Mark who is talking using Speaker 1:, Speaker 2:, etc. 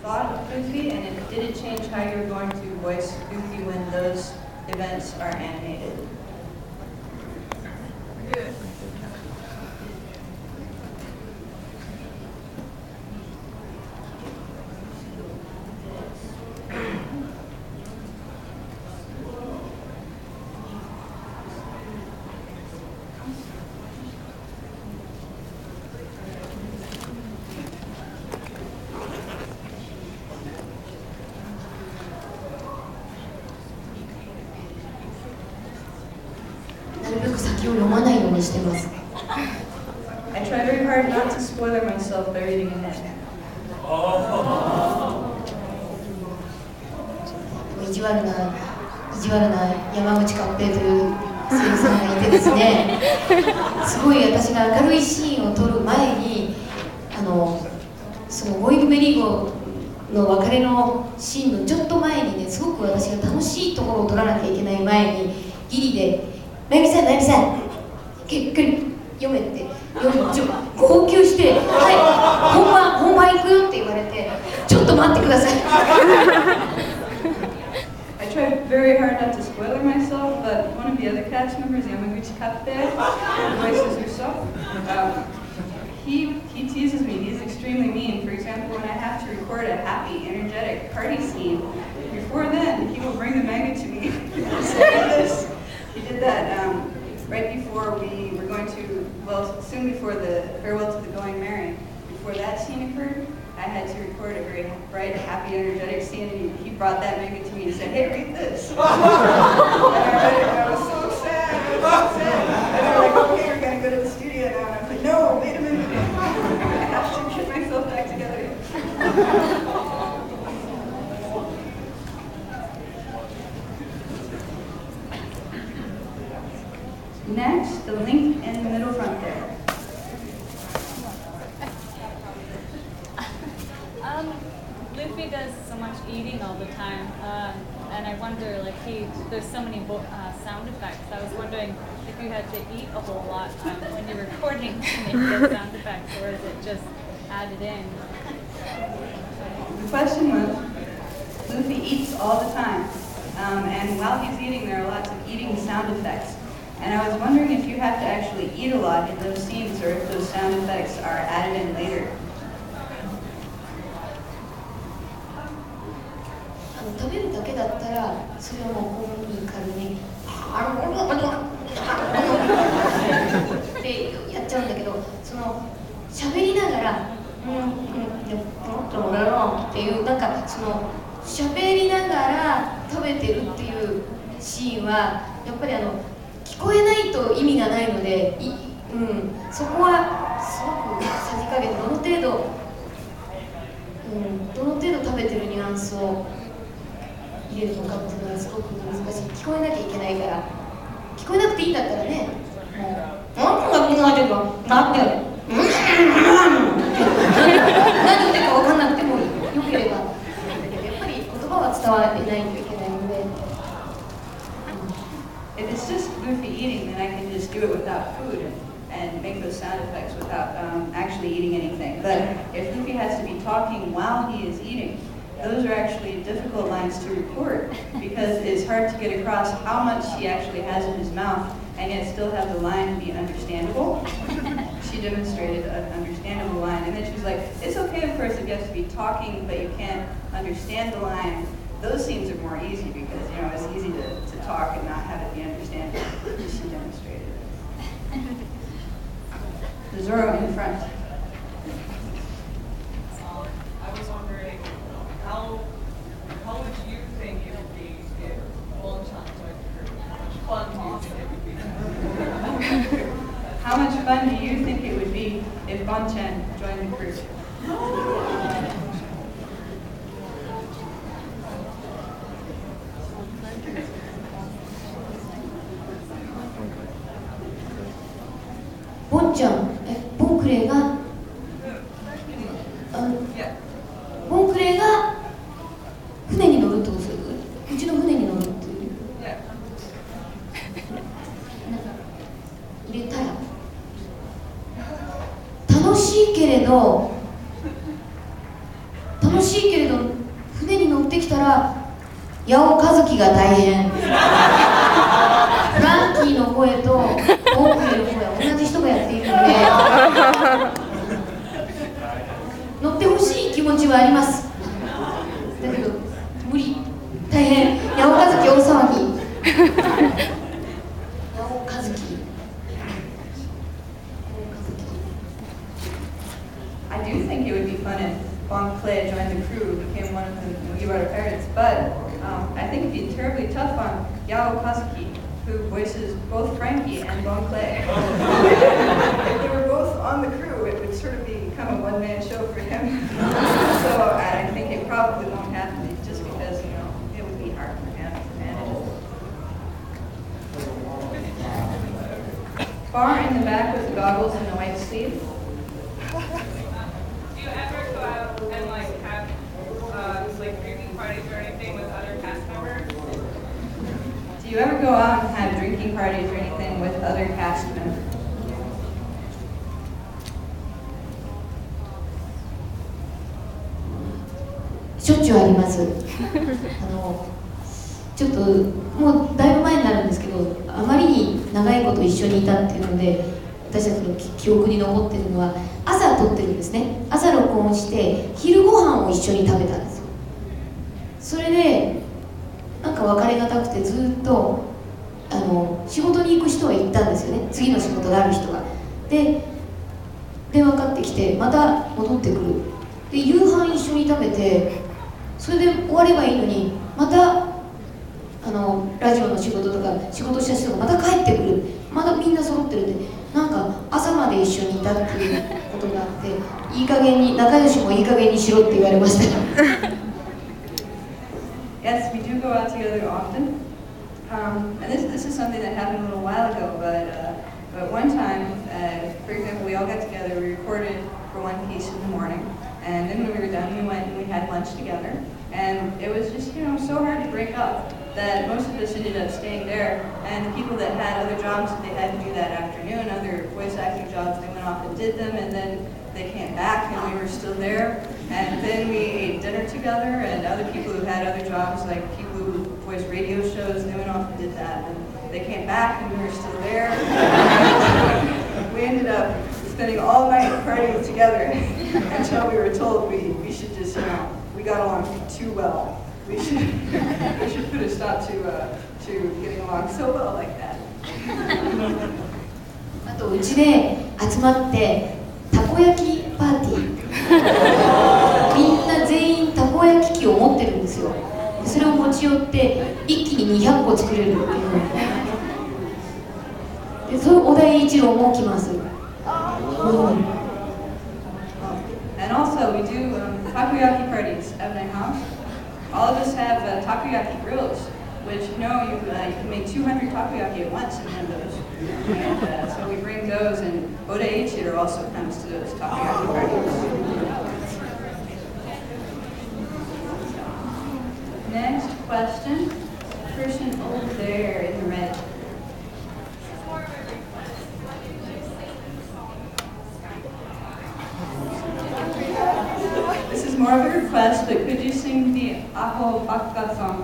Speaker 1: thought of Goofy, and did it change how you're going to voice Goofy when those events are animated?
Speaker 2: Good.
Speaker 1: I try very hard not to spoil myself by reading ahead.
Speaker 3: 意地悪な山口勝平という声優さんがいてですね、すごい私が明るいシーンを撮る前にそのゴーイングメリーゴの別れのシーンのちょっと前にね、すごく私が楽しいところを撮らなきゃいけない前にギリで「まゆみさんゆっくり読め」って号泣して「はい本番行くよ」って言われて「ちょっと待ってください」
Speaker 1: I tried very hard not to spoil myself, but one of the other cast members, Yamaguchi Katte, who voices herself, he teases me. He's extremely mean. For example, when I have to record a happy, energetic party scene, before then, he will bring the manga to me and say this. He did that right before we were going to, well, soon before the Farewell to the Going Merry. Before that scene occurred, I had to record a very bright, happy, energetic scene, and he brought that manga to me and said, "Hey, read this." And I read it, and I was so sad. And they were like, "Okay, you're going to go to the studio now." And I was like, "No, wait a minute. I have to get myself back together." Next, the link in the middle front there.
Speaker 4: Luffy does so much eating all the time, and I wonder, like, there's so many sound effects. I was wondering if you had to eat a whole lot when you're recording to make those sound effects, or is it just added in?
Speaker 1: The question was, Luffy eats all the time, and while he's eating, there are lots of eating sound effects. And I was wondering if you have to actually eat a lot in those scenes, or if those sound effects are added in later.
Speaker 3: 食べるだけだったらそれはもう本人からねってやっちゃうんだけど、その喋りながらっていうなんかその喋りながら食べてるっていうシーンはやっぱり聞こえないと意味がないので、そこはすごくさじ加減どの程度食べてるニュアンスを入れるのかっていうのはすごく難しい。聞こえなきゃいけないから、聞こえなくていいんだったらね、もう何が聞こえてるかなって何言ってるか分かんなくてもよければ、やっぱり言葉は伝わらないといけないので。
Speaker 1: If it's just Luffy eating, then I can just do it without food and make those sound effects without actually eating anything. But if Luffy has to be talking while he is eating, those are actually difficult lines to record because it's hard to get across how much he actually has in his mouth and yet still have the line be understandable. She demonstrated an understandable line, and then she was like, it's okay of course if you have to be talking but you can't understand the line. Those scenes are more easy because it's easy to talk and not have it be understandable. She demonstrated it. The Zoro in front.
Speaker 2: I was wondering, how would you think it would be if Bonchan joined the group? How much fun do you think it would be?
Speaker 1: How much fun do you think it would be if Bonchan joined the group?
Speaker 3: ボンクレイが船に乗るってことですよ。うちの船に乗るっていう入れたら楽しいけれけれど船に乗ってきたら八尾和樹が大変。フランキーの声とオークリーの声は同じ人がやっているので乗ってほしい気持ちはあります。だけど無理、大変。八尾和樹大騒ぎ。八尾和樹。
Speaker 1: I do think it would be fun if Bon Clay joined the crew, became one of the Mugiwara pirates, but I think it'd be terribly tough on Yao Kazuki, who voices both Frankie and Bon Clay. If they were both on the crew, it would sort of become a one-man show for him. So I think it probably won't happen just because, it would be hard for him to manage it. Far in the back with the goggles and the white sleeve.
Speaker 2: Do you ever go out and have drinking parties or anything with other cast members?
Speaker 1: Do you ever go out and have drinking parties or anything with other cast members?
Speaker 3: しょっちゅうあります。ちょっともうだいぶ前になるんですけど、あまりに長いこと一緒にいたっていうので、私たちの記憶に残ってるのは、朝撮ってるんですね。朝録音して昼ご飯を一緒に食べたんですよ。それでなんか別れがたくて、ずっと仕事に行く人は行ったんですよね。次の仕事がある人が。で電話かかってきて、また戻ってくる。で夕飯一緒に食べて、それで終わればいいのに、またラジオの仕事とか仕事した人がまた帰ってくる。まだみんな揃ってるんで、なんか朝まで一緒にいたっていうことがあって、いい加減に、仲良しもいい加減にしろって言われました。
Speaker 1: Yes, we do go out together often. And this is something that happened a little while ago, but one time, for example, we all got together, we recorded for One Piece in the morning, and then when we were done, we went and we had lunch together, and it was just, so hard to break up that most of us ended up staying there, and the people that had other jobs that they had to do that afternoon, other voice acting jobs, they went off and did them, and then they came back and we were still there, and then we ate dinner together, and other people who had other jobs, like people who voiced radio shows, they went off and did that, and they came back and we were still there. We ended up spending all night partying together until we were told we should just, we got along too well. We should put a stop to getting along so well like that.
Speaker 3: あとうちで集まってたこ焼きパーティー。みんな全員たこ焼き器を持ってるんですよ。それを持ち寄って一気に200個作れるっていう。で、その小田栄一郎も来ます。
Speaker 1: And also we do takoyaki parties at my house. All of us have takoyaki grills, which you can make 200 takoyaki at once in one of those. And so we bring those, and Oda Eiichiro also comes to those takoyaki parties. Next question, person over there in the red. This is more of a request, but could you sing the Aho Bakka song